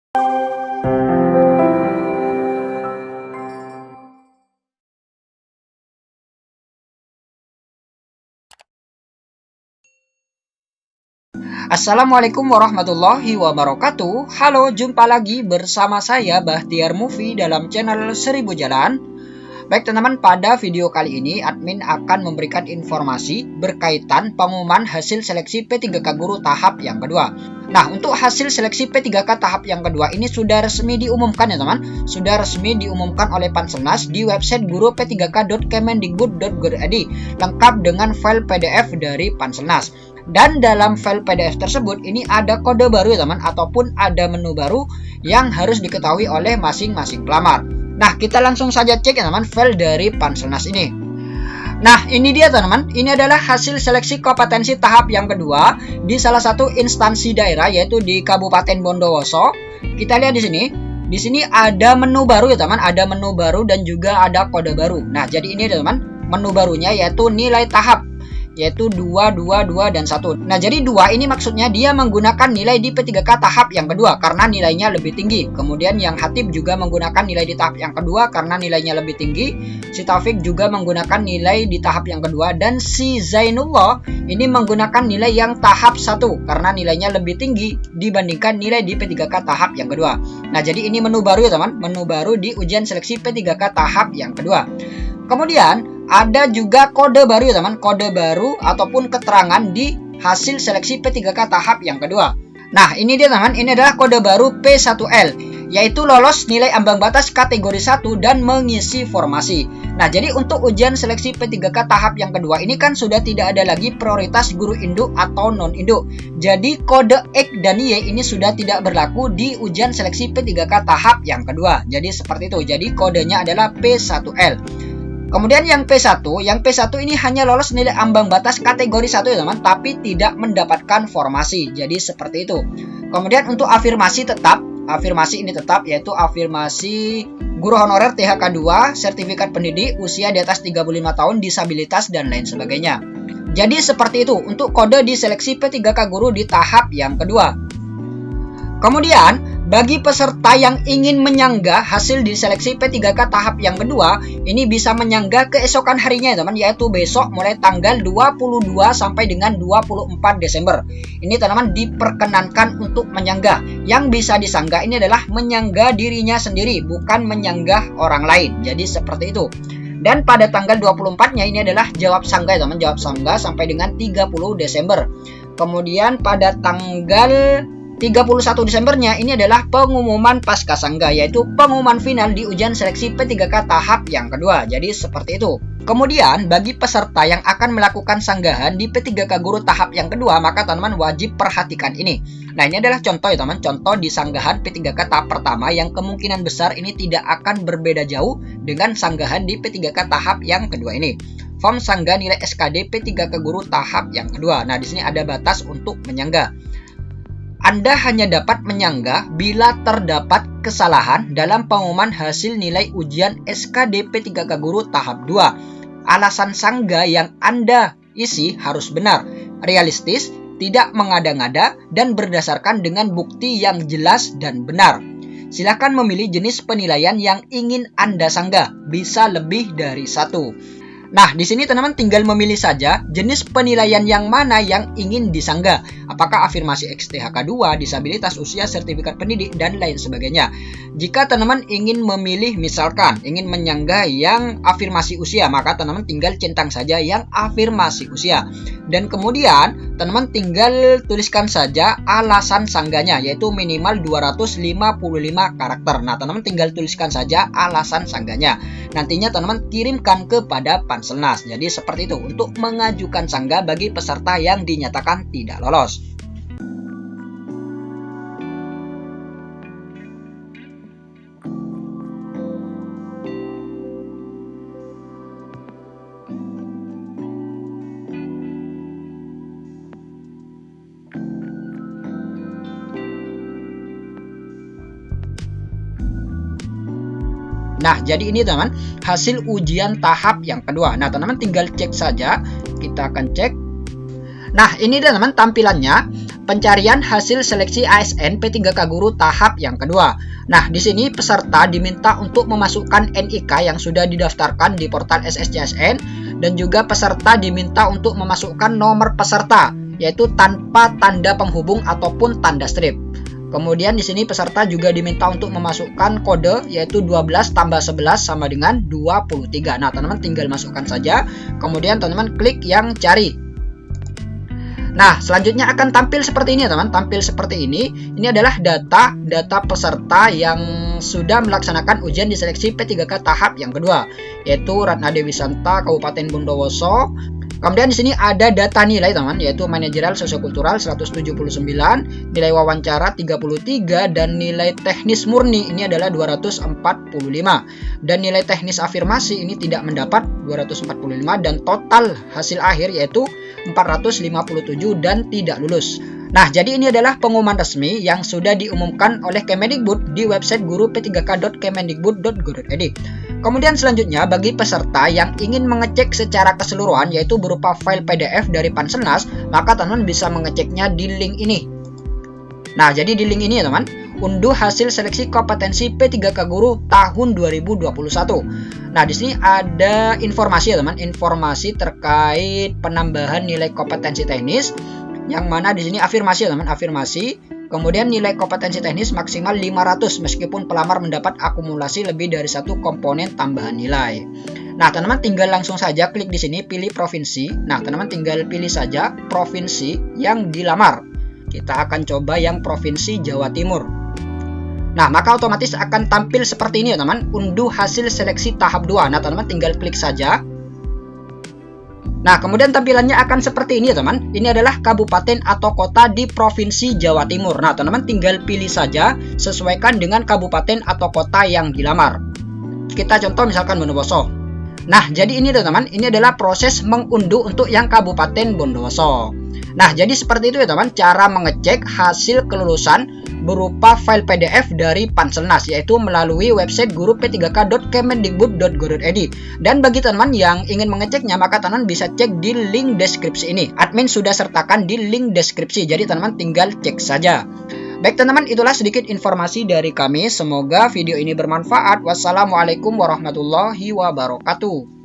Assalamualaikum warahmatullahi wabarakatuh. Halo, jumpa lagi bersama saya Bahtiar Movie dalam channel 1000 Jalan. Baik teman-teman, pada video kali ini admin akan memberikan informasi berkaitan pengumuman hasil seleksi P3K Guru tahap yang kedua. Nah, untuk hasil seleksi P3K tahap yang kedua ini sudah resmi diumumkan ya teman. Sudah resmi diumumkan oleh Panselnas di website guru-p3k.kemendikbud.go.id lengkap dengan file PDF dari Panselnas. Dan dalam file PDF tersebut ini ada kode baru ya teman, ataupun ada menu baru yang harus diketahui oleh masing-masing pelamar. Nah, kita langsung saja cek ya teman file dari Panselnas ini. Nah, ini dia teman-teman, ini adalah hasil seleksi kompetensi tahap yang kedua di salah satu instansi daerah, yaitu di Kabupaten Bondowoso. Kita lihat di sini. Di sini ada menu baru ya teman, ada menu baru dan juga ada kode baru. Nah, jadi ini teman, menu barunya yaitu nilai tahap, yaitu 2, 2, 2, dan 1. Nah, jadi 2 ini maksudnya dia menggunakan nilai di P3K tahap yang kedua karena nilainya lebih tinggi. Kemudian yang Hatib juga menggunakan nilai di tahap yang kedua karena nilainya lebih tinggi. Si Taufik juga menggunakan nilai di tahap yang kedua. Dan si Zainullah ini menggunakan nilai yang tahap 1 karena nilainya lebih tinggi dibandingkan nilai di P3K tahap yang kedua. Nah, jadi ini menu baru ya teman, menu baru di ujian seleksi P3K tahap yang kedua. Kemudian ada juga kode baru ya teman, kode baru ataupun keterangan di hasil seleksi P3K tahap yang kedua. Nah, ini dia teman, ini adalah kode baru P1L, yaitu lolos nilai ambang batas kategori 1 dan mengisi formasi. Nah, jadi untuk ujian seleksi P3K tahap yang kedua ini kan sudah tidak ada lagi prioritas guru induk atau non-induk. Jadi kode X dan Y ini sudah tidak berlaku di ujian seleksi P3K tahap yang kedua. Jadi seperti itu, jadi kodenya adalah P1L. Kemudian yang P1 ini hanya lolos nilai ambang batas kategori 1 ya teman, tapi tidak mendapatkan formasi. Jadi seperti itu. Kemudian untuk afirmasi tetap, afirmasi ini tetap yaitu afirmasi guru honorer THK 2, sertifikat pendidik, usia di atas 35 tahun, disabilitas dan lain sebagainya. Jadi seperti itu untuk kode di seleksi P3K Guru di tahap yang kedua. Kemudian bagi peserta yang ingin menyanggah hasil di seleksi P3K tahap yang kedua, ini bisa menyanggah keesokan harinya ya teman, yaitu besok mulai tanggal 22 sampai dengan 24 Desember. Ini teman-teman diperkenankan untuk menyanggah. Yang bisa disanggah ini adalah menyanggah dirinya sendiri, bukan menyanggah orang lain. Jadi seperti itu. Dan pada tanggal 24-nya ini adalah jawab sanggah ya teman, jawab sanggah sampai dengan 30 Desember. Kemudian pada tanggal 31 Desembernya ini adalah pengumuman pasca sanggah, yaitu pengumuman final di ujian seleksi P3K tahap yang kedua. Jadi seperti itu. Kemudian bagi peserta yang akan melakukan sanggahan di P3K Guru tahap yang kedua, maka teman-teman wajib perhatikan ini. Nah, ini adalah contoh ya teman, contoh di sanggahan P3K tahap pertama yang kemungkinan besar ini tidak akan berbeda jauh dengan sanggahan di P3K tahap yang kedua ini. Form sanggah nilai SKD P3K Guru tahap yang kedua. Nah, di sini ada batas untuk menyanggah. Anda hanya dapat menyanggah bila terdapat kesalahan dalam pengumuman hasil nilai ujian SKD P3K Guru tahap 2. Alasan sanggah yang Anda isi harus benar, realistis, tidak mengada-ngada, dan berdasarkan dengan bukti yang jelas dan benar. Silakan memilih jenis penilaian yang ingin Anda sanggah, bisa lebih dari 1. Nah, di sini teman-teman tinggal memilih saja jenis penilaian yang mana yang ingin disanggah. Apakah afirmasi XTHK 2, disabilitas, usia, sertifikat pendidik, dan lain sebagainya. Jika teman-teman ingin memilih, misalkan ingin menyanggah yang afirmasi usia, maka teman-teman tinggal centang saja yang afirmasi usia. Dan kemudian teman-teman tinggal tuliskan saja alasan sanggahnya, yaitu minimal 255 karakter. Nah, teman-teman tinggal tuliskan saja alasan sanggahnya. Nantinya teman-teman kirimkan kepada Panselnas. Jadi seperti itu untuk mengajukan sanggah bagi peserta yang dinyatakan tidak lolos. Nah, jadi ini teman, hasil ujian tahap yang kedua. Nah, teman-teman tinggal cek saja. Kita akan cek. Nah, ini teman tampilannya. pencarian hasil seleksi ASN P3K Guru tahap yang kedua. Nah, di sini peserta diminta untuk memasukkan NIK yang sudah didaftarkan di portal SSCSN dan juga peserta diminta untuk memasukkan nomor peserta, yaitu tanpa tanda penghubung ataupun tanda strip. Kemudian di sini peserta juga diminta untuk memasukkan kode, yaitu 12 tambah 11 sama dengan 23. Nah, teman-teman tinggal masukkan saja. Kemudian teman-teman klik yang cari. Nah, selanjutnya akan tampil seperti ini, teman. Tampil seperti ini. Ini adalah data peserta yang sudah melaksanakan ujian di seleksi P3K tahap yang kedua, yaitu Ratna Dewi Santa, Kabupaten Bondowoso. Kemudian di sini ada data nilai, teman, yaitu manajerial sosiokultural 179, nilai wawancara 33, dan nilai teknis murni ini adalah 245. Dan nilai teknis afirmasi ini tidak mendapat 245, dan total hasil akhir yaitu 457 dan tidak lulus. Nah, jadi ini adalah pengumuman resmi yang sudah diumumkan oleh Kemendikbud di website guru-p3k.kemendikbud.go.id. Kemudian selanjutnya, bagi peserta yang ingin mengecek secara keseluruhan, yaitu berupa file PDF dari Panselnas, maka teman-teman bisa mengeceknya di link ini. Nah, jadi di link ini ya teman, unduh hasil seleksi kompetensi P3K Guru tahun 2021. Nah, di sini ada informasi ya teman, informasi terkait penambahan nilai kompetensi teknis, yang mana di sini afirmasi ya teman, afirmasi. Kemudian nilai kompetensi teknis maksimal 500 meskipun pelamar mendapat akumulasi lebih dari satu komponen tambahan nilai. Nah, teman-teman tinggal langsung saja klik di sini pilih provinsi. Nah, teman-teman tinggal pilih saja provinsi yang dilamar. Kita akan coba yang provinsi Jawa Timur. Nah, maka otomatis akan tampil seperti ini ya teman, unduh hasil seleksi tahap 2. Nah, teman-teman tinggal klik saja. Nah, kemudian tampilannya akan seperti ini ya teman. Ini adalah kabupaten atau kota di provinsi Jawa Timur. Nah, teman-teman tinggal pilih saja sesuaikan dengan kabupaten atau kota yang dilamar. Kita contoh misalkan Bondowoso. Nah, jadi ini teman, ini adalah proses mengunduh untuk yang Kabupaten Bondowoso. Nah, jadi seperti itu ya teman, cara mengecek hasil kelulusan berupa file PDF dari Panselnas, yaitu melalui website guru-p3k.kemendikbud.go.id. Dan bagi teman yang ingin mengeceknya, maka teman bisa cek di link deskripsi ini. Admin sudah sertakan di link deskripsi, jadi teman tinggal cek saja. Baik teman-teman, itulah sedikit informasi dari kami. Semoga video ini bermanfaat. Wassalamualaikum warahmatullahi wabarakatuh.